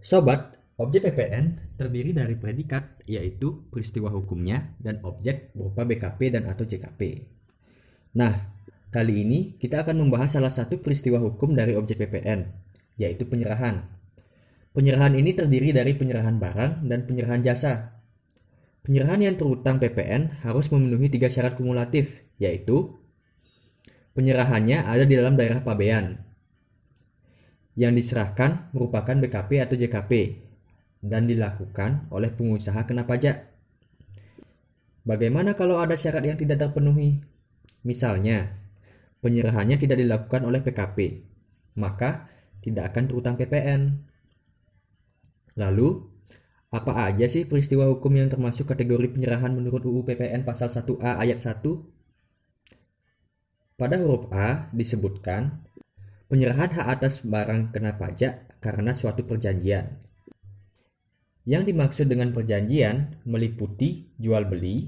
Sobat, objek PPN terdiri dari predikat, yaitu peristiwa hukumnya, dan objek berupa BKP dan atau JKP. Nah, kali ini kita akan membahas salah satu peristiwa hukum dari objek PPN, yaitu penyerahan. Penyerahan ini terdiri dari penyerahan barang dan penyerahan jasa. Penyerahan yang terutang PPN harus memenuhi 3 syarat kumulatif, yaitu penyerahannya ada di dalam daerah pabean, yang diserahkan merupakan BKP atau JKP dan dilakukan oleh pengusaha kena pajak. Bagaimana kalau ada syarat yang tidak terpenuhi? Misalnya, penyerahannya tidak dilakukan oleh PKP, maka tidak akan terutang PPN. Lalu, apa aja sih peristiwa hukum yang termasuk kategori penyerahan menurut UU PPN pasal 1A ayat 1? Pada huruf A disebutkan penyerahan hak atas barang kena pajak karena suatu perjanjian. Yang dimaksud dengan perjanjian meliputi jual beli,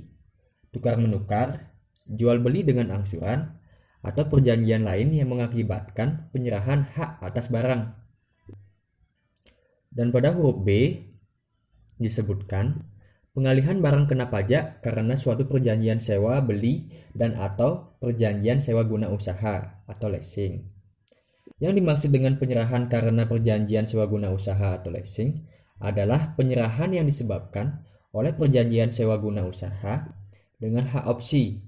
tukar menukar, jual beli dengan angsuran, atau perjanjian lain yang mengakibatkan penyerahan hak atas barang. Dan pada huruf B disebutkan pengalihan barang kena pajak karena suatu perjanjian sewa beli dan atau perjanjian sewa guna usaha atau leasing. Yang dimaksud dengan penyerahan karena perjanjian sewa guna usaha atau leasing adalah penyerahan yang disebabkan oleh perjanjian sewa guna usaha dengan hak opsi.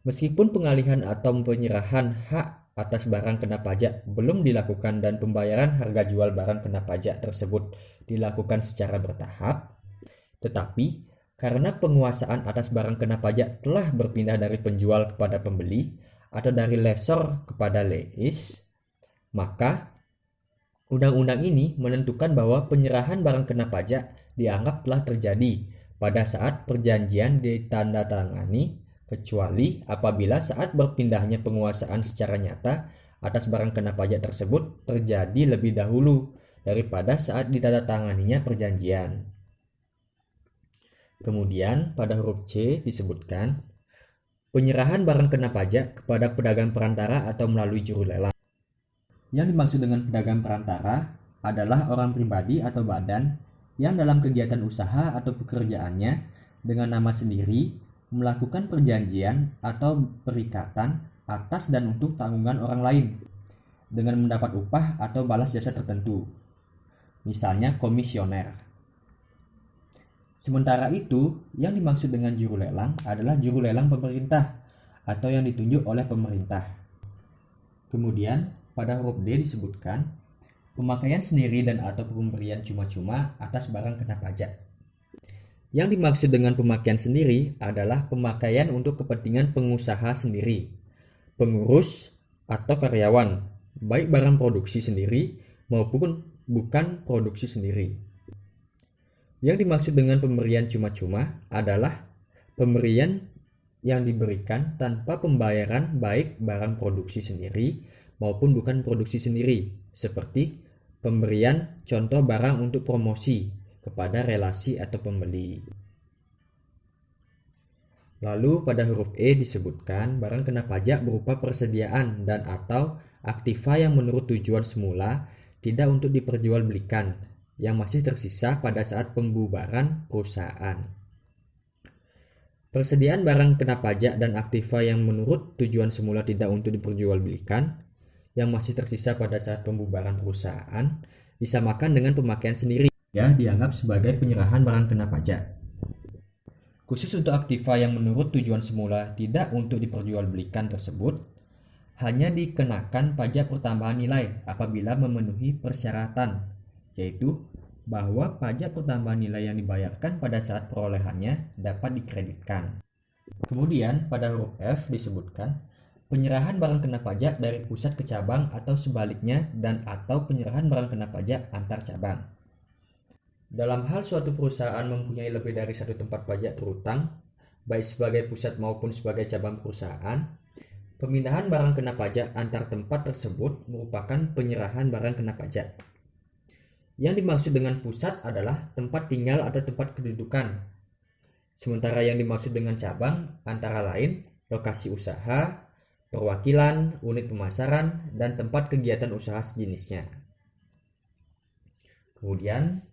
Meskipun pengalihan atau penyerahan hak atas barang kena pajak belum dilakukan dan pembayaran harga jual barang kena pajak tersebut dilakukan secara bertahap, tetapi karena penguasaan atas barang kena pajak telah berpindah dari penjual kepada pembeli atau dari lessor kepada lease, maka undang-undang ini menentukan bahwa penyerahan barang kena pajak dianggap telah terjadi pada saat perjanjian ditandatangani, kecuali apabila saat berpindahnya penguasaan secara nyata atas barang kena pajak tersebut terjadi lebih dahulu daripada saat ditandatanganinya perjanjian. Kemudian pada huruf C disebutkan penyerahan barang kena pajak kepada pedagang perantara atau melalui juru lelang. Yang dimaksud dengan pedagang perantara adalah orang pribadi atau badan yang dalam kegiatan usaha atau pekerjaannya dengan nama sendiri melakukan perjanjian atau perikatan atas dan untuk tanggungan orang lain dengan mendapat upah atau balas jasa tertentu, misalnya komisioner. Sementara itu, yang dimaksud dengan juru lelang adalah juru lelang pemerintah atau yang ditunjuk oleh pemerintah. Kemudian, pada huruf D disebutkan pemakaian sendiri dan atau pemberian cuma-cuma atas barang kena pajak. Yang dimaksud dengan pemakaian sendiri adalah pemakaian untuk kepentingan pengusaha sendiri, pengurus atau karyawan, baik barang produksi sendiri maupun bukan produksi sendiri. Yang dimaksud dengan pemberian cuma-cuma adalah pemberian yang diberikan tanpa pembayaran baik barang produksi sendiri maupun bukan produksi sendiri, seperti pemberian contoh barang untuk promosi kepada relasi atau pembeli. Lalu pada huruf E disebutkan barang kena pajak berupa persediaan dan atau aktiva yang menurut tujuan semula tidak untuk diperjualbelikan, yang masih tersisa pada saat pembubaran perusahaan. Persediaan barang kena pajak dan aktiva yang menurut tujuan semula tidak untuk diperjualbelikan yang masih tersisa pada saat pembubaran perusahaan disamakan dengan pemakaian sendiri, ya dianggap sebagai penyerahan barang kena pajak. Khusus untuk aktiva yang menurut tujuan semula tidak untuk diperjualbelikan tersebut hanya dikenakan pajak pertambahan nilai apabila memenuhi persyaratan, yaitu bahwa pajak pertambahan nilai yang dibayarkan pada saat perolehannya dapat dikreditkan. Kemudian pada huruf F disebutkan penyerahan barang kena pajak dari pusat ke cabang atau sebaliknya dan atau penyerahan barang kena pajak antar cabang. Dalam hal suatu perusahaan mempunyai lebih dari satu tempat pajak terutang, baik sebagai pusat maupun sebagai cabang perusahaan, pemindahan barang kena pajak antar tempat tersebut merupakan penyerahan barang kena pajak. Yang dimaksud dengan pusat adalah tempat tinggal atau tempat kedudukan. Sementara yang dimaksud dengan cabang antara lain lokasi usaha, perwakilan, unit pemasaran, dan tempat kegiatan usaha sejenisnya. Kemudian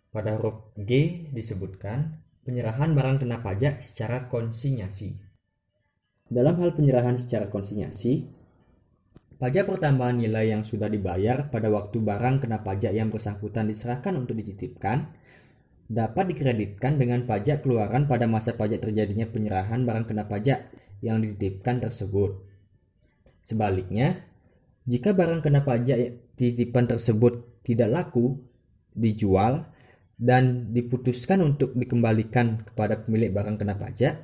pada huruf G disebutkan penyerahan barang kena pajak secara konsinyasi. Dalam hal penyerahan secara konsinyasi, pajak pertambahan nilai yang sudah dibayar pada waktu barang kena pajak yang bersangkutan diserahkan untuk dititipkan dapat dikreditkan dengan pajak keluaran pada masa pajak terjadinya penyerahan barang kena pajak yang dititipkan tersebut. Sebaliknya, jika barang kena pajak titipan tersebut tidak laku, dijual, dan diputuskan untuk dikembalikan kepada pemilik barang kena pajak,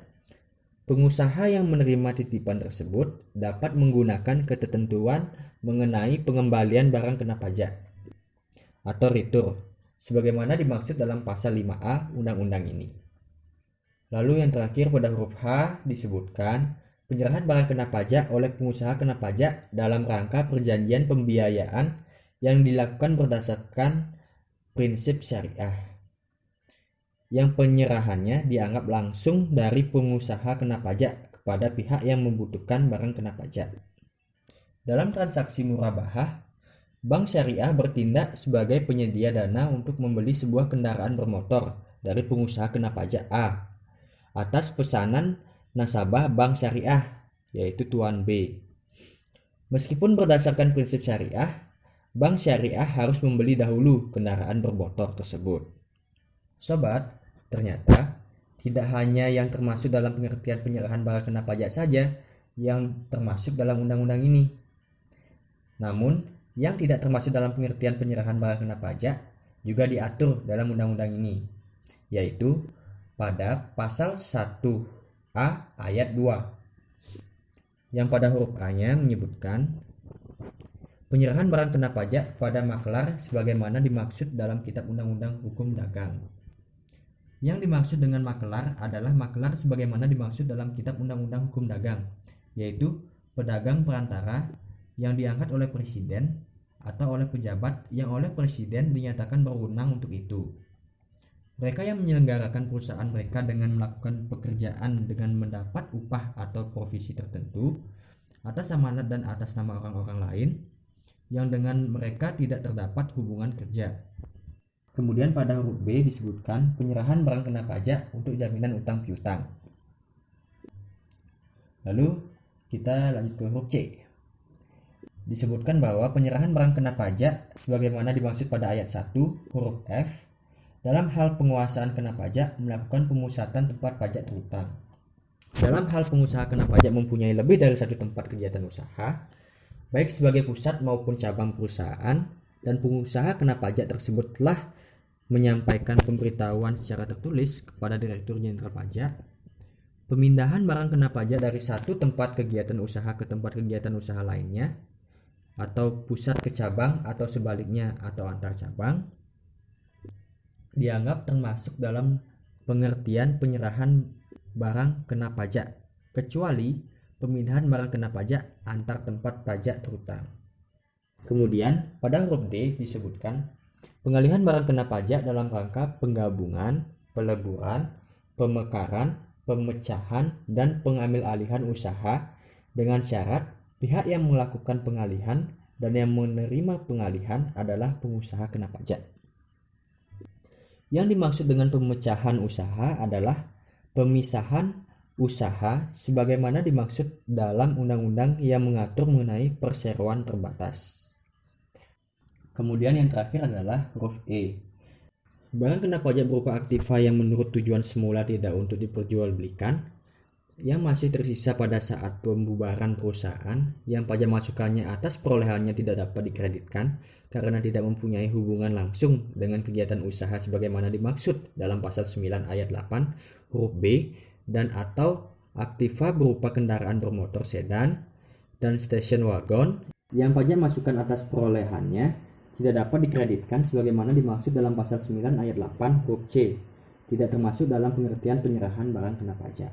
pengusaha yang menerima titipan tersebut dapat menggunakan ketentuan mengenai pengembalian barang kena pajak atau retur sebagaimana dimaksud dalam pasal 5A undang-undang ini. Lalu yang terakhir pada huruf H disebutkan penyerahan barang kena pajak oleh pengusaha kena pajak dalam rangka perjanjian pembiayaan yang dilakukan berdasarkan prinsip syariah, yang penyerahannya dianggap langsung dari pengusaha kena pajak kepada pihak yang membutuhkan barang kena pajak. Dalam transaksi murabahah, Bank Syariah bertindak sebagai penyedia dana untuk membeli sebuah kendaraan bermotor dari pengusaha kena pajak A atas pesanan nasabah Bank Syariah, yaitu Tuan B. Meskipun berdasarkan prinsip syariah, Bank Syariah harus membeli dahulu kendaraan bermotor tersebut. Sobat, ternyata tidak hanya yang termasuk dalam pengertian penyerahan barang kena pajak saja yang termasuk dalam undang-undang ini. Namun, yang tidak termasuk dalam pengertian penyerahan barang kena pajak juga diatur dalam undang-undang ini, yaitu pada pasal 1A ayat 2, yang pada huruf A-nya menyebutkan penyerahan barang kena pajak pada makelar sebagaimana dimaksud dalam Kitab Undang-Undang Hukum Dagang. Yang dimaksud dengan makelar adalah makelar sebagaimana dimaksud dalam Kitab Undang-Undang Hukum Dagang, yaitu pedagang perantara yang diangkat oleh presiden atau oleh pejabat yang oleh presiden dinyatakan berwenang untuk itu. Mereka yang menyelenggarakan perusahaan mereka dengan melakukan pekerjaan dengan mendapat upah atau provisi tertentu atas amanat dan atas nama orang-orang lain yang dengan mereka tidak terdapat hubungan kerja. Kemudian pada huruf B disebutkan penyerahan barang kena pajak untuk jaminan utang piutang. Lalu kita lanjut ke huruf C. Disebutkan bahwa penyerahan barang kena pajak sebagaimana dimaksud pada ayat 1 huruf F dalam hal penguasaan kena pajak melakukan pemusatan tempat pajak terutang. Dalam hal pengusaha kena pajak mempunyai lebih dari satu tempat kegiatan usaha, baik sebagai pusat maupun cabang perusahaan, dan pengusaha kena pajak tersebut telah menyampaikan pemberitahuan secara tertulis kepada Direktur Jenderal Pajak, pemindahan barang kena pajak dari satu tempat kegiatan usaha ke tempat kegiatan usaha lainnya, atau pusat ke cabang atau sebaliknya atau antar cabang, dianggap termasuk dalam pengertian penyerahan barang kena pajak, kecuali pemindahan barang kena pajak antar tempat pajak terutang. Kemudian pada huruf D disebutkan pengalihan barang kena pajak dalam rangka penggabungan, peleburan, pemekaran, pemecahan, dan pengambil alihan usaha dengan syarat pihak yang melakukan pengalihan dan yang menerima pengalihan adalah pengusaha kena pajak. Yang dimaksud dengan pemecahan usaha adalah pemisahan usaha sebagaimana dimaksud dalam undang-undang yang mengatur mengenai perseroan terbatas. Kemudian yang terakhir adalah huruf E. Barang kena pajak berupa aktiva yang menurut tujuan semula tidak untuk diperjualbelikan, yang masih tersisa pada saat pembubaran perusahaan, yang pajak masukannya atas perolehannya tidak dapat dikreditkan karena tidak mempunyai hubungan langsung dengan kegiatan usaha sebagaimana dimaksud dalam pasal 9 ayat 8 huruf B, dan atau aktiva berupa kendaraan bermotor sedan dan station wagon yang pajak masukan atas perolehannya tidak dapat dikreditkan sebagaimana dimaksud dalam pasal 9 ayat 8 huruf C, tidak termasuk dalam pengertian penyerahan barang kena pajak.